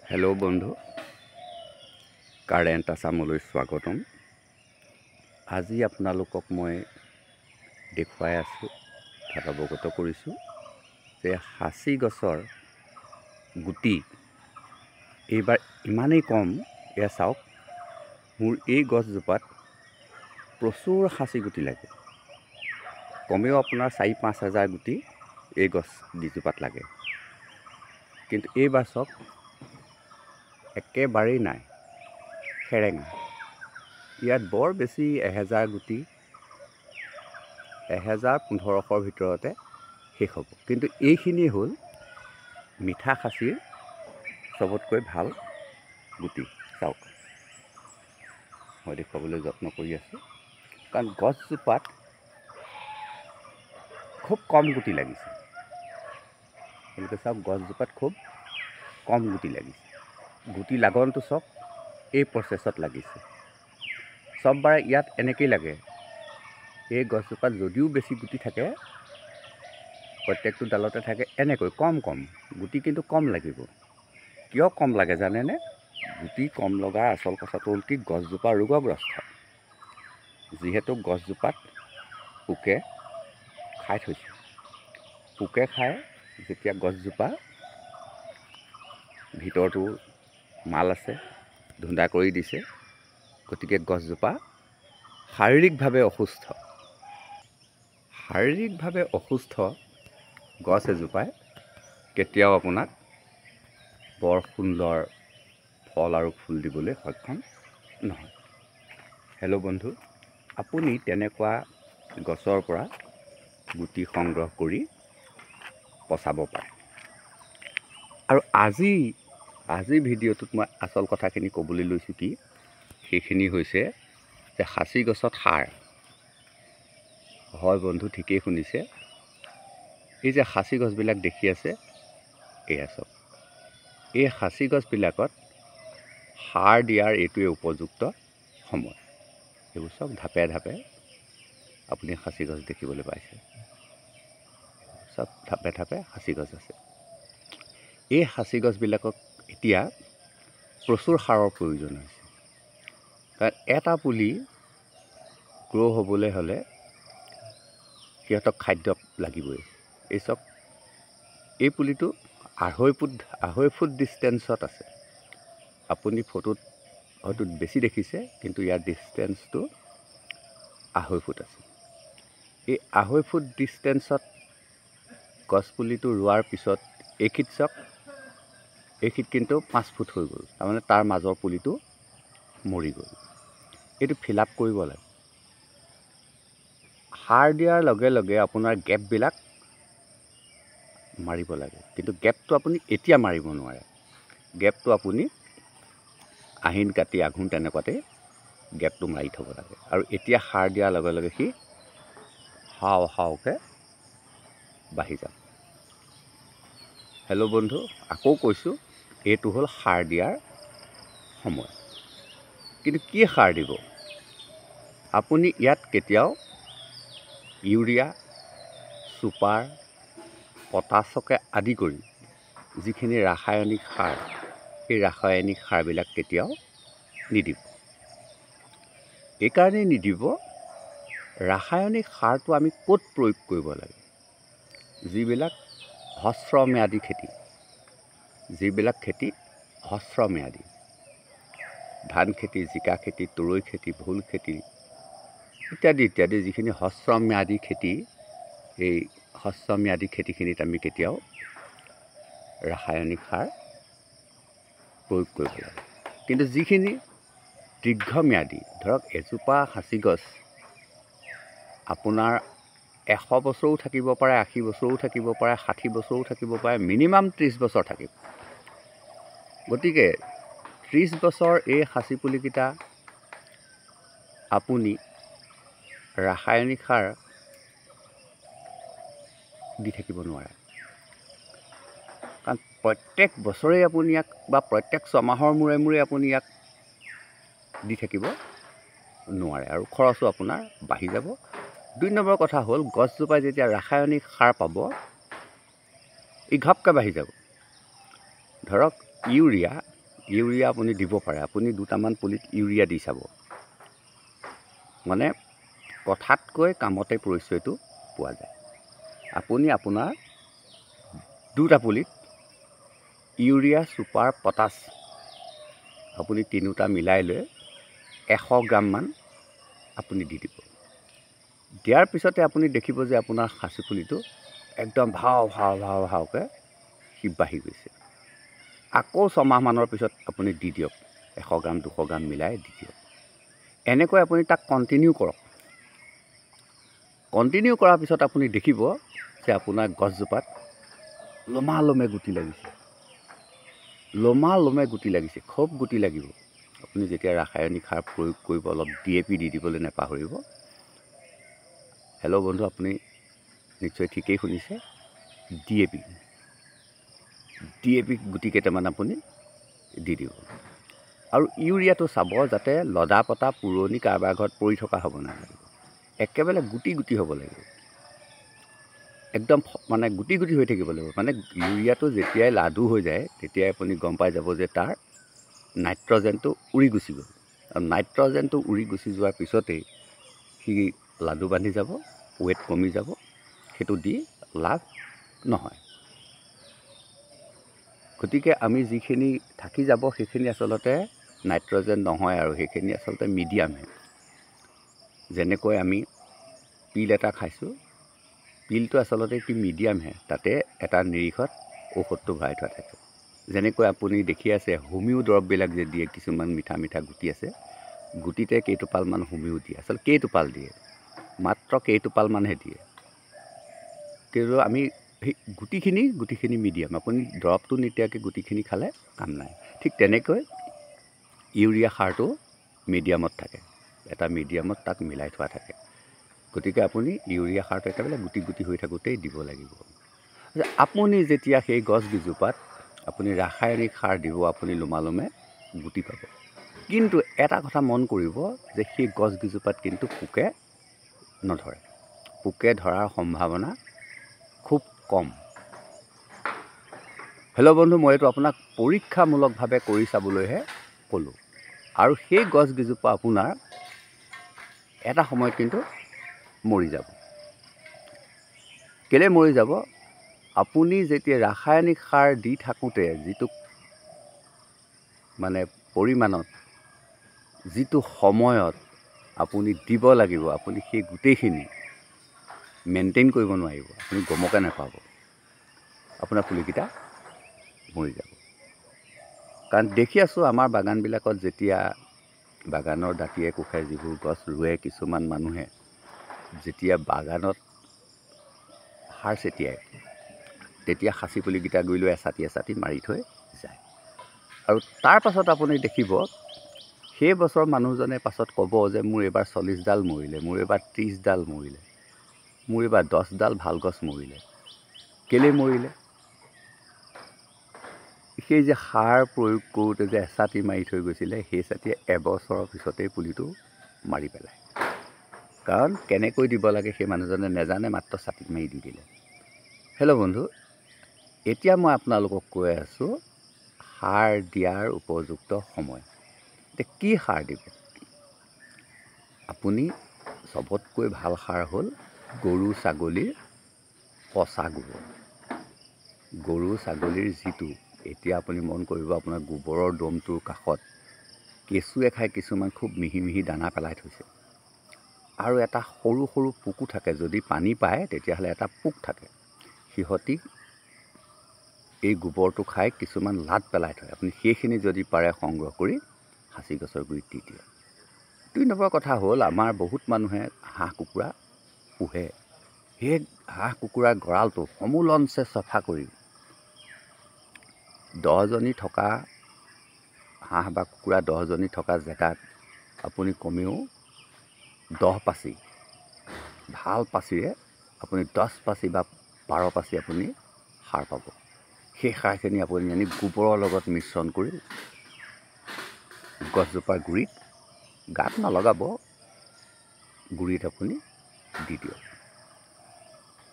Hello' বন্ধু, current আছামলৈ স্বাগতম। আজি আপোনালোকক মই দেখুৱাই আছোঁ, অৱগত কৰিছোঁ যে সাঁচি গছৰ গুটি এইবাৰ ইমানেই কম। এয়া চাওক, মোৰ এই গছজোপাত প্ৰচুৰ সাঁচি গুটি লাগে। কমেও আপোনাৰ ৪-৫ হাজাৰ গুটি এই গছ দুজোপাত লাগে। কিন্তু এইবাৰ চাওক, একেবাৰেই নাই, সেৰেঙা। ইয়াত বৰ বেছি ১,০০০ গুটি, ১,০০০-১,৫০০ৰ ভিতৰতে শেষ হ'ব। কিন্তু এইখিনি হ'ল মিঠা খাচীৰ চবতকৈ ভাল গুটি। চাওক, মই দেখুৱাবলৈ যত্ন কৰি আছোঁ, কাৰণ গছজোপাত খুব কম গুটি লাগিছে। আপোনালোকে চাওক, গছজোপাত খুব কম গুটি লাগিছে। গুটি লাগনটো চব এই প্ৰচেছত লাগিছে। চববাৰে ইয়াত এনেকেই লাগে। এই গছজোপাত যদিও বেছি গুটি থাকে, প্ৰত্যেকটো ডালতে থাকে এনেকৈ কম কম গুটি, কিন্তু কম লাগিব। কিয় কম লাগে জানেনে? গুটি কম লগা আচল কথাটো হ'ল কি, গছজোপা ৰোগগ্ৰস্ত। যিহেতু গছজোপাত পোকে খাই থৈছে। পোকে খাই যেতিয়া গছজোপা ভিতৰতো মাল আছে, ধুন্দা কৰি দিছে, গতিকে গছজোপা শাৰীৰিকভাৱে অসুস্থ। শাৰীৰিকভাৱে অসুস্থ গছ এজোপাই কেতিয়াও আপোনাক বৰ সুন্দৰ ফল আৰু ফুল দিবলৈ সক্ষম নহয়। হেল্ল' বন্ধু, আপুনি তেনেকুৱা গছৰ পৰা গুটি সংগ্ৰহ কৰি পচাব পাৰে। আৰু আজিৰ ভিডিঅ'টোত মই আচল কথাখিনি ক'বলৈ লৈছোঁ কি, সেইখিনি হৈছে যে সাঁচি গছত সাৰ। হয় বন্ধু, ঠিকেই শুনিছে। এই যে সাঁচি গছবিলাক দেখি আছে, এয়া চব, এই সাঁচি গছবিলাকত সাৰ দিয়াৰ এইটোৱে উপযুক্ত সময়। এইবোৰ চব ধাপে ধাপে আপুনি সাঁচি গছ দেখিবলৈ পাইছে। চব ধাপে ধাপে সাঁচি গছ আছে। এই সাঁচি গছবিলাকক এতিয়া প্ৰচুৰ সাৰৰ প্ৰয়োজন হৈছে, কাৰণ এটা পুলি গ্ৰ' হ'বলৈ হ'লে সিহঁতক খাদ্য লাগিবই। এই চব, এই পুলিটো ২.৫ ফুট ডিষ্টেঞ্চত আছে। আপুনি ফটোত হয়তো বেছি দেখিছে, কিন্তু ইয়াৰ ডিষ্টেঞ্চটো ২.৫ ফুট আছে। এই ২.৫ ফুট ডিষ্টেঞ্চত গছপুলিটো ৰোৱাৰ পিছত এইখিত চাওক, এইখিত কিন্তু 5 ফুট হৈ গ'ল। তাৰমানে তাৰ মাজৰ পুলিটো মৰি গ'ল। এইটো ফিল আপ কৰিব লাগে। সাৰ দিয়াৰ লগে লগে আপোনাৰ গেপবিলাক মাৰিব লাগে, কিন্তু গেপটো আপুনি এতিয়া মাৰিব নোৱাৰে। গেপটো আপুনি আহিন কাতি আঘোণ তেনেকুৱাতে গেপটো মাৰি থ'ব লাগে। আৰু এতিয়া সাৰ দিয়াৰ লগে লগে সি হাও হাওকৈ বাঢ়ি যাব। হেল্ল' বন্ধু, আকৌ কৈছোঁ, এইটো হ'ল সাৰ দিয়াৰ সময়। কিন্তু কি সাৰ দিব? আপুনি ইয়াত কেতিয়াও ইউৰিয়া, ছুপাৰ, পটাছকে আদি কৰি যিখিনি ৰাসায়নিক সাৰ, এই ৰাসায়নিক সাৰবিলাক কেতিয়াও নিদিব। এইকাৰণেই নিদিব, ৰাসায়নিক সাৰটো আমি ক'ত প্ৰয়োগ কৰিব লাগে? যিবিলাক হ্ৰস্বম্যাদী খেতি, যিবিলাক খেতি হ্ৰস্বম্যাদী, ধান খেতি, জিকা খেতি, তৰৈ খেতি, ভোল খেতি ইত্যাদি ইত্যাদি, যিখিনি হ্ৰস্বম্যাদী খেতি, এই হ্ৰস্বম্যাদী খেতিখিনিত আমি কেতিয়াও ৰাসায়নিক সাৰ প্ৰয়োগ কৰিব লাগে। কিন্তু যিখিনি দীৰ্ঘম্যাদী, ধৰক এজোপা সাঁচি গছ আপোনাৰ ১০০ বছৰো থাকিব পাৰে, ৮০ বছৰো থাকিব পাৰে, ৬০ বছৰো থাকিব পাৰে, মিনিমাম ৩০ বছৰ থাকিব। গতিকে ৩০ বছৰ এই সাঁচি পুলিকেইটা আপুনি ৰাসায়নিক সাৰ দি থাকিব নোৱাৰে। কাৰণ প্ৰত্যেক বছৰেই আপুনি ইয়াক, বা প্ৰত্যেক ছমাহৰ মূৰে মূৰে আপুনি ইয়াক দি থাকিব নোৱাৰে, আৰু খৰচো আপোনাৰ বাঢ়ি যাব। ২ নম্বৰ কথা হ'ল, গছজোপাই যেতিয়া ৰাসায়নিক সাৰ পাব, ই ঘপকৈ বাঢ়ি যাব। ধৰক ইউৰিয়া ইউৰিয়া আপুনি দিব পাৰে। আপুনি দুটামান পুলিত ইউৰিয়া দি চাব, মানে কথাতকৈ কামতে পৰিচয়টো পোৱা যায়। আপুনি আপোনাৰ দুটা পুলিত ইউৰিয়া, ছুপাৰ, পটাছ আপুনি তিনিওটা মিলাই লৈ 100 গ্ৰামমান আপুনি দি দিব। দিয়াৰ পিছতে আপুনি দেখিব যে আপোনাৰ খাচী পুলিটো একদম ভাওকৈ সি বাঢ়ি গৈছে। আকৌ 6 মাহমানৰ পিছত আপুনি দি দিয়ক, 100 গ্ৰাম 200 গ্ৰাম মিলাই দি দিয়ক। এনেকৈ আপুনি তাক কণ্টিনিউ কৰক। কণ্টিনিউ কৰাৰ পিছত আপুনি দেখিব যে আপোনাৰ গছজোপাত লমালমে গুটি লাগিছে, খুব গুটি লাগিব। আপুনি যেতিয়া ৰাসায়নিক সাৰ প্ৰয়োগ কৰিব, অলপ DAP দি দিবলৈ নাপাহৰিব। হেল্ল' বন্ধু, আপুনি নিশ্চয় ঠিকেই শুনিছে, DAP গুটি কেইটামান আপুনি দি দিব। আৰু ইউৰিয়াটো চাব যাতে লদা পতা পুৰণি কাৰোবাৰ ঘৰত পৰি থকা হ'ব নালাগিব, একেবাৰে গুটি হ'ব লাগিব, একদম মানে গুটি হৈ থাকিব লাগিব। মানে ইউৰিয়াটো যেতিয়াই লাডু হৈ যায় তেতিয়াই আপুনি গম পাই যাব যে তাৰ নাইট্ৰজেনটো উৰি গুচি গ'ল। আৰু নাইট্ৰজেনটো উৰি গুচি যোৱাৰ পিছতেই সি লাডু বান্ধি যাব, ৱেট কমি যাব, সেইটো দি লাভ নহয়। গতিকে আমি যিখিনি থাকি যাব সেইখিনি আচলতে নাইট্ৰজেন নহয়, আৰু সেইখিনি আচলতে মিডিয়ামহে। যেনেকৈ আমি পিল এটা খাইছোঁ, পিলটো আচলতে কি মিডিয়ামহে, তাতে এটা নিৰিখত ঔষধটো ভৰাই থোৱা থাকে। যেনেকৈ আপুনি দেখি আছে হোমিও দৰৱবিলাক যে দিয়ে, কিছুমান মিঠা গুটি আছে, গুটিতে কেইটোপালমান হোমিও দিয়ে। আচলতে কেইটোপাল দিয়ে, মাত্ৰ কেইটোপালমানহে দিয়ে। কিন্তু আমি সেই গুটিখিনি মিডিয়াম, আপুনি দৰৱটো নিদিয়াকৈ গুটিখিনি খালে কাম নাই। ঠিক তেনেকৈ ইউৰিয়া সাৰটো মিডিয়ামত থাকে, এটা মিডিয়ামত তাক মিলাই থোৱা থাকে। গতিকে আপুনি ইউৰিয়া সাৰটো একেবাৰে গুটি হৈ থাকোঁতেই দিব লাগিব। আপুনি যেতিয়া সেই গছকেইজোপাত আপুনি ৰাসায়নিক সাৰ দিব, আপুনি লমালমে গুটি পাব। কিন্তু এটা কথা মন কৰিব যে সেই গছকেইজোপাত কিন্তু পোকে নধৰে, পোকে ধৰাৰ সম্ভাৱনা খুব কম। হেল্ল' বন্ধু, মই এইটো আপোনাক পৰীক্ষামূলকভাৱে কৰি চাবলৈহে ক'লোঁ। আৰু সেই গছকেইজোপা আপোনাৰ এটা সময়ত কিন্তু মৰি যাব। কেলৈ মৰি যাব? আপুনি যেতিয়া ৰাসায়নিক সাৰ দি থাকোঁতে যিটো মানে পৰিমাণত, যিটো সময়ত আপুনি দিব লাগিব, আপুনি সেই গোটেইখিনি মেইনটেইন কৰিব নোৱাৰিব, আপুনি গমকে নাপাব, আপোনাৰ পুলিকেইটা মৰি যাব। কাৰণ দেখি আছোঁ আমাৰ বাগানবিলাকত যেতিয়া বাগানৰ দাঁতিয়ে কোষে যিবোৰ গছ ৰুৱে, কিছুমান মানুহে যেতিয়া বাগানত সাৰ ছটিয়াই, তেতিয়া খাচী পুলিকেইটা গৈ লৈ এচাটি মাৰি থৈ যায়। আৰু তাৰ পাছত আপুনি দেখিব সেই বছৰ মানুহজনে পাছত ক'ব যে মোৰ এইবাৰ 40ডাল মৰিলে, মোৰ এইবাৰ 30ডাল মৰিলে, মোৰ এইবাৰ 10ডাল ভাল গছ মৰিলে। কেলৈ মৰিলে? সেই যে সাৰ প্ৰয়োগ কৰোঁতে যে এচাটি মাৰি থৈ গৈছিলে, সেই চাটিয়ে এবছৰৰ পিছতেই পুলিটো মাৰি পেলায়। কাৰণ কেনেকৈ দিব লাগে সেই মানুহজনে নেজানে, মাত্ৰ চাটি মাৰি দি দিলে। হেল্ল' বন্ধু, এতিয়া মই আপোনালোকক কৈ আছোঁ সাৰ দিয়াৰ উপযুক্ত সময়। এতিয়া কি সাৰ দিব? আপুনি চবতকৈ ভাল সাৰ হ'ল গৰু ছাগলীৰ পচা গোবৰ। গৰু ছাগলীৰ যিটো, এতিয়া আপুনি মন কৰিব আপোনাৰ গোবৰৰ দমটোৰ কাষত কেঁচুৱে খাই কিছুমান খুব মিহি দানা পেলাই থৈছে, আৰু এটা সৰু পোকো থাকে। যদি পানী পায় তেতিয়াহ'লে এটা পোক থাকে, সিহঁতি এই গোবৰটো খাই কিছুমান লাট পেলাই থয়। আপুনি সেইখিনি যদি পাৰে সংগ্ৰহ কৰি সাঁচি গছৰ গুৰিত দি দিয়ে। 2 নম্বৰ কথা হ'ল, আমাৰ বহুত মানুহে হাঁহ কুকুৰা পোহে। সেই হাঁহ কুকুৰাৰ গঁৰালটো সমূলঞ্চে চফা কৰি 10জনী থকা হাঁহ বা কুকুৰা 10জনী থকা জেগাত আপুনি কমেও 10 পাচি, ভাল পাচিৰে আপুনি 10 পাচি বা 12 পাচি আপুনি সাৰ পাব। সেই সাৰখিনি আপুনি আনি গোবৰৰ লগত মিশ্ৰণ কৰি গছজোপাৰ গুৰিত, গাত নলগাব, গুৰিত আপুনি দি দিয়ক।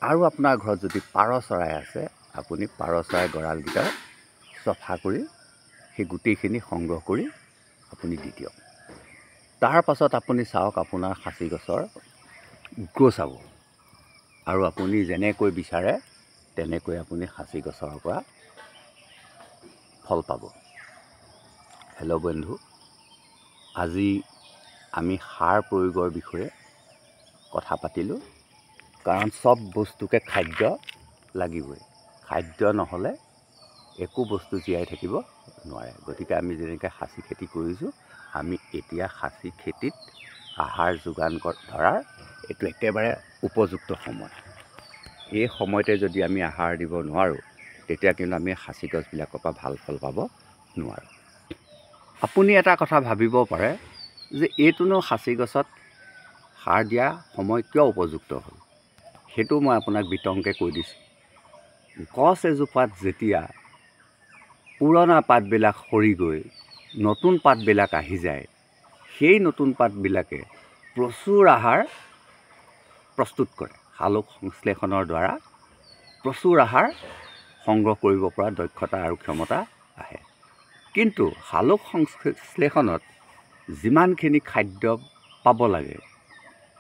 আৰু আপোনাৰ ঘৰত যদি পাৰ চৰাই আছে, আপুনি পাৰ চৰাই গঁৰালকেইটা চফা কৰি সেই গোটেইখিনি সংগ্ৰহ কৰি আপুনি দি দিয়ক। তাৰ পাছত আপুনি চাওক আপোনাৰ খাচী গছৰ গ্ৰ' চাব, আৰু আপুনি যেনেকৈ বিচাৰে তেনেকৈ আপুনি খাচী গছৰ পৰা ফল পাব। হেল্ল' বন্ধু, আজি আমি সাৰ প্ৰয়োগৰ বিষয়ে কথা পাতিলোঁ, কাৰণ চব বস্তুকে খাদ্য লাগিবই। খাদ্য নহ'লে একো বস্তু জীয়াই থাকিব নোৱাৰে। গতিকে আমি যেনেকৈ খাচী খেতি কৰিছোঁ, আমি এতিয়া খাচী খেতিত আহাৰ যোগান ধৰাৰ এইটো একেবাৰে উপযুক্ত সময়। এই সময়তে যদি আমি আহাৰ দিব নোৱাৰোঁ, তেতিয়া কিন্তু আমি খাচী গছবিলাকৰ পৰা ভাল ফল পাব নোৱাৰোঁ। আপুনি এটা কথা ভাবিব পাৰে যে এইটোনো খাচী গছত সাৰ দিয়া সময় কিয় উপযুক্ত হ'ল? সেইটো মই আপোনাক বিতংকৈ কৈ দিছোঁ। গছ এজোপাত যেতিয়া পুৰণা পাতবিলাক সৰি গৈ নতুন পাতবিলাক আহি যায়, সেই নতুন পাতবিলাকে প্ৰচুৰ আহাৰ প্ৰস্তুত কৰে। সালোক সংশ্লেষণৰ দ্বাৰা প্ৰচুৰ আহাৰ সংগ্ৰহ কৰিব পৰা দক্ষতা আৰু ক্ষমতা আহে। কিন্তু সালোক সংশ্লেষণত যিমানখিনি খাদ্য পাব লাগে,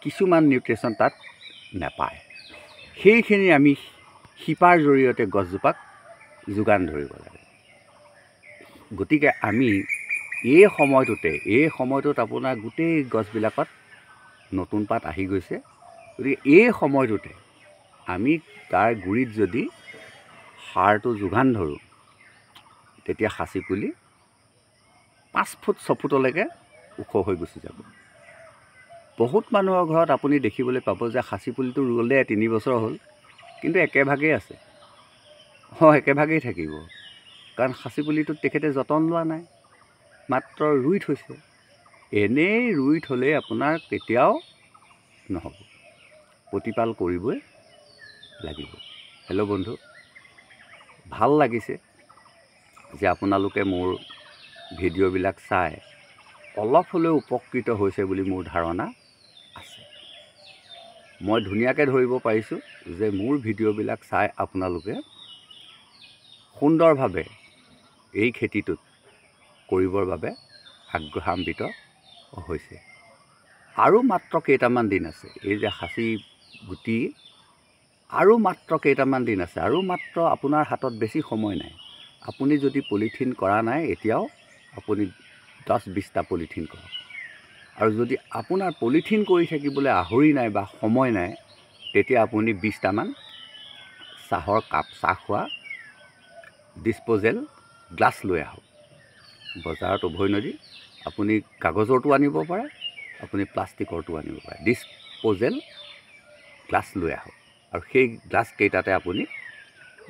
কিছুমান নিউট্ৰিশ্যন তাত নাপায়। সেইখিনি আমি শিপাৰ জৰিয়তে গছজোপাক যোগান ধৰিব লাগে। গতিকে আমি এই সময়টোত আপোনাৰ গোটেই গছবিলাকত নতুন পাত আহি গৈছে। গতিকে এই সময়টোতে আমি তাৰ গুৰিত যদি সাৰটো যোগান ধৰোঁ, তেতিয়া খাচী পুলি 5 ফুট 6 ফুটলৈকে ওখ হৈ গুচি যাব। বহুত মানুহৰ ঘৰত আপুনি দেখিবলৈ পাব যে খাচী পুলিটো ৰুলে 3 বছৰ হ'ল, কিন্তু একেভাগেই আছে। একেভাগেই থাকিব, কাৰণ খাচী পুলিটোত তেখেতে যতন লোৱা নাই, মাত্ৰ ৰুই থৈছে। এনেই ৰুই থ'লে আপোনাৰ কেতিয়াও নহ'ব, প্ৰতিপাল কৰিবই লাগিব। হেল্ল' বন্ধু, ভাল লাগিছে যে আপোনালোকে মোৰ ভিডিঅ'বিলাক চাই অলপ হ'লেও উপকৃত হৈছে বুলি মোৰ ধাৰণা আছে। মই ধুনীয়াকৈ ধৰিব পাৰিছোঁ যে মোৰ ভিডিঅ'বিলাক চাই আপোনালোকে সুন্দৰভাৱে এই খেতিটোত কৰিবৰ বাবে আগ্ৰহান্বিত হৈছে। আৰু মাত্ৰ কেইটামান দিন আছে, এই যে খাচী গুটি আৰু মাত্ৰ কেইটামান দিন আছে, আৰু মাত্ৰ আপোনাৰ হাতত বেছি সময় নাই। আপুনি যদি পলিথিন কৰা নাই, এতিয়াও আপুনি 10-20টা পলিথিন কৰক। আৰু যদি আপোনাৰ পলিথিন কৰি থাকিবলৈ আহৰি নাই বা সময় নাই, তেতিয়া আপুনি 20টামান চাহৰ কাপ, চাহ খোৱা ডিছপ'জেল গ্লাছ লৈ আহক। বজাৰত উভৈনদী আপুনি কাগজৰটো আনিব পাৰে, আপুনি প্লাষ্টিকৰটো আনিব পাৰে। ডিছপ'জেল গ্লাছ লৈ আহক, আৰু সেই গ্লাছকেইটাতে আপুনি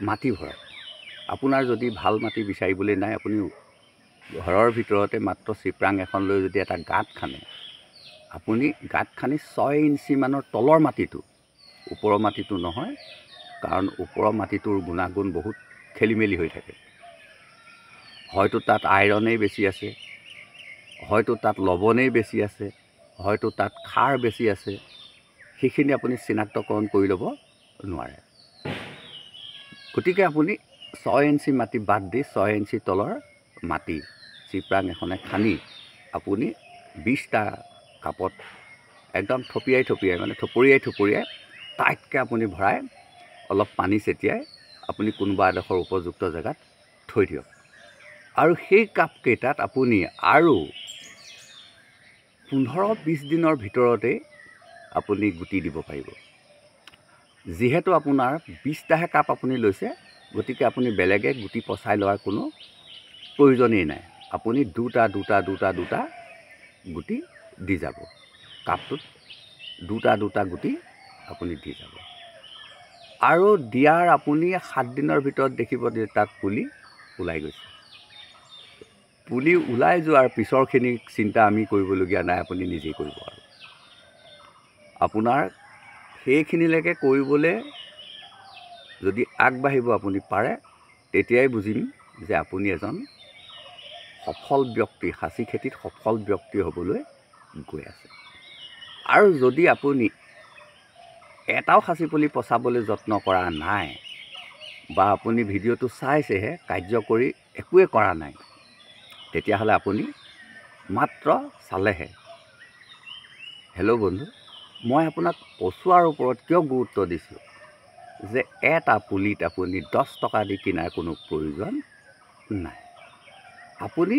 মাটি ভৰাওক। আপোনাৰ যদি ভাল মাটি বিচাৰিবলৈ নাই, আপুনি ঘৰৰ ভিতৰতে মাত্ৰ চিপৰাং এখন লৈ যদি এটা গাঁত খানে, আপুনি গাঁত খানি 6 ইঞ্চিমানৰ তলৰ মাটিটো, ওপৰৰ মাটিটো নহয়, কাৰণ ওপৰৰ মাটিটোৰ গুণাগুণ বহুত খেলি মেলি হৈ থাকে। হয়তো তাত আইৰণেই বেছি আছে, হয়তো তাত লৱণেই বেছি আছে, হয়তো তাত খাৰ বেছি আছে। সেইখিনি আপুনি চিনাক্তকৰণ কৰি ল'ব নোৱাৰে। গতিকে আপুনি 6 ইঞ্চি মাটি বাদ দি 6 ইঞ্চি তলৰ মাটি চিপৰাং এখনে খানি আপুনি 20টা কাপত একদম থপৰিয়াই টাইটকৈ আপুনি ভৰাই অলপ পানী ছটিয়াই আপুনি কোনোবা এডোখৰ উপযুক্ত জেগাত থৈ দিয়ক। আৰু সেই কাপকেইটাত আপুনি আৰু 15-20 দিনৰ ভিতৰতে আপুনি গুটি দিব পাৰিব। যিহেতু আপোনাৰ 20টাহে কাপ আপুনি লৈছে, গতিকে আপুনি বেলেগে গুটি পচাই লোৱাৰ কোনো প্ৰয়োজনেই নাই। আপুনি দুটা গুটি দি যাব, কাপটোত দুটা গুটি আপুনি দি যাব। আৰু দিয়াৰ আপুনি 7 দিনৰ ভিতৰত দেখিব যে তাত পুলি ওলাই গৈছে। পুলি ওলাই যোৱাৰ পিছৰখিনি চিন্তা আমি কৰিবলগীয়া নাই, আপুনি নিজেই কৰিব। আৰু আপোনাৰ সেইখিনিলৈকে কৰিবলৈ যদি আগবাঢ়িব আপুনি পাৰে, তেতিয়াই বুজিম যে আপুনি এজন সফল ব্যক্তি, খাচী খেতিত সফল ব্যক্তি হ'বলৈ গৈ আছে। আৰু যদি আপুনি এটাও খাচী পুলি পচাবলৈ যত্ন কৰা নাই, বা আপুনি ভিডিঅ'টো চাইছেহে, কাৰ্যকৰী একোৱে কৰা নাই, তেতিয়াহ'লে আপুনি মাত্ৰ চালেহে। হেল্ল' বন্ধু, মই আপোনাক পচোৱাৰ ওপৰত কিয় গুৰুত্ব দিছোঁ যে এটা পুলিত আপুনি 10 টকা দি কিনাৰ কোনো প্ৰয়োজন নাই। আপুনি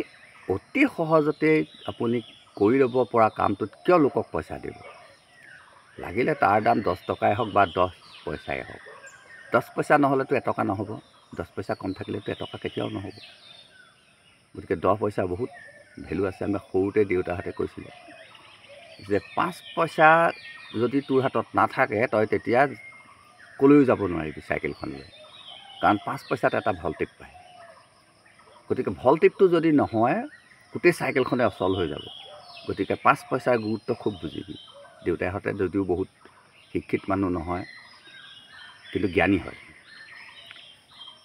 অতি সহজতে আপুনি কৰি ল'ব পৰা কামটোত কিয় লোকক পইচা দিব? লাগিলে তাৰ দাম 10 টকাই হওক বা 10 পইচাই হওক। 10 পইচা নহ'লেতো এটকা নহ'ব, 10 পইচা কম থাকিলেতো এটকা কেতিয়াও নহ'ব। গতিকে 10 পইচা বহুত ভেলু আছে। আমি সৰুতে দেউতাহঁতে কৈছিলে যে 5 পইচা যদি তোৰ হাতত নাথাকে তই তেতিয়া কলৈও যাব নোৱাৰিবি চাইকেলখন লৈ, কাৰণ 5 পইচাত এটা ভল্টিপ পায়। গতিকে ভল্টিপটো যদি নহয় গোটেই চাইকেলখনে অচল হৈ যাব। গতিকে 5 পইচাৰ গুৰুত্ব খুব বুজিবি। দেউতাহঁতে যদিও বহুত শিক্ষিত মানুহ নহয় কিন্তু জ্ঞানী হয়।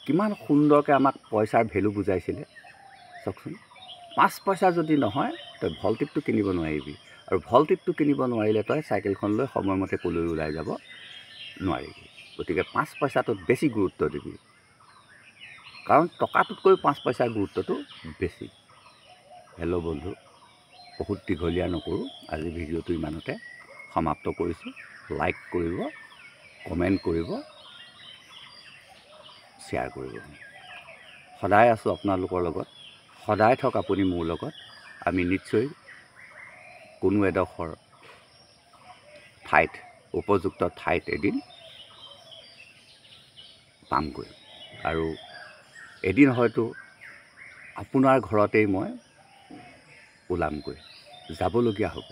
কিমান সুন্দৰকৈ আমাক পইচাৰ ভেলু বুজাইছিলে চাওকচোন। 5 পইচা যদি নহয় তই ভল্টিপটো কিনিব নোৱাৰিবি, আৰু ভল্টিপটো কিনিব নোৱাৰিলে তই চাইকেলখন লৈ সময়মতে কলৈ ওলাই যাব নোৱাৰিবি। গতিকে 5 পইচাটোত বেছি গুৰুত্ব দিবি, কাৰণ টকাটোতকৈ 5 পইচাৰ গুৰুত্বটো বেছি। হেল্ল' বন্ধু, বহুত দীঘলীয়া নকৰোঁ, আজি ভিডিঅ'টো ইমানতে সমাপ্ত কৰিছোঁ। লাইক কৰিব, কমেণ্ট কৰিব, শ্বেয়াৰ কৰিব। সদায় আছোঁ আপোনালোকৰ লগত, সদায় থওক আপুনি মোৰ লগত। আমি নিশ্চয় কোনো এডোখৰ ঠাইত, উপযুক্ত ঠাইত এদিন পামগৈ, আৰু এদিন হয়তো আপোনাৰ ঘৰতেই মই ওলামগৈ, যাবলগীয়া হ'ব।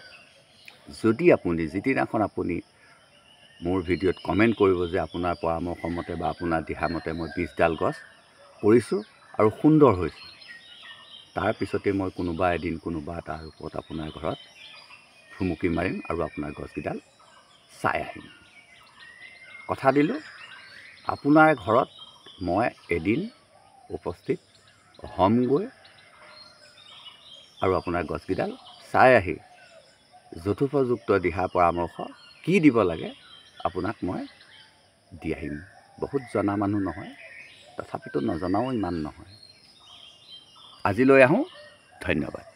যদি আপুনি যিদিনাখন আপুনি মোৰ ভিডিঅ'ত কমেণ্ট কৰিব যে আপোনাৰ পৰামৰ্শ মতে বা আপোনাৰ দিহামতে মই 20ডাল গছ কৰিছোঁ আৰু সুন্দৰ হৈছে, তাৰপিছতে মই কোনোবা এদিন কোনোবা এটা ৰূপত আপোনাৰ ঘৰত ভুমুকি মাৰিম আৰু আপোনাৰ গছকেইডাল চাই আহিম। কথা দিলোঁ, আপোনাৰ ঘৰত মই এদিন উপস্থিত হ'মগৈ আৰু আপোনাৰ গছকেইডাল চাই আহি যথোপযুক্ত দিহা পৰামৰ্শ কি দিব লাগে আপোনাক মই দি আহিম। বহুত জনা মানুহ নহয়, তথাপিতো নজনাও ইমান নহয়। আজিলৈ আহোঁ, ধন্যবাদ।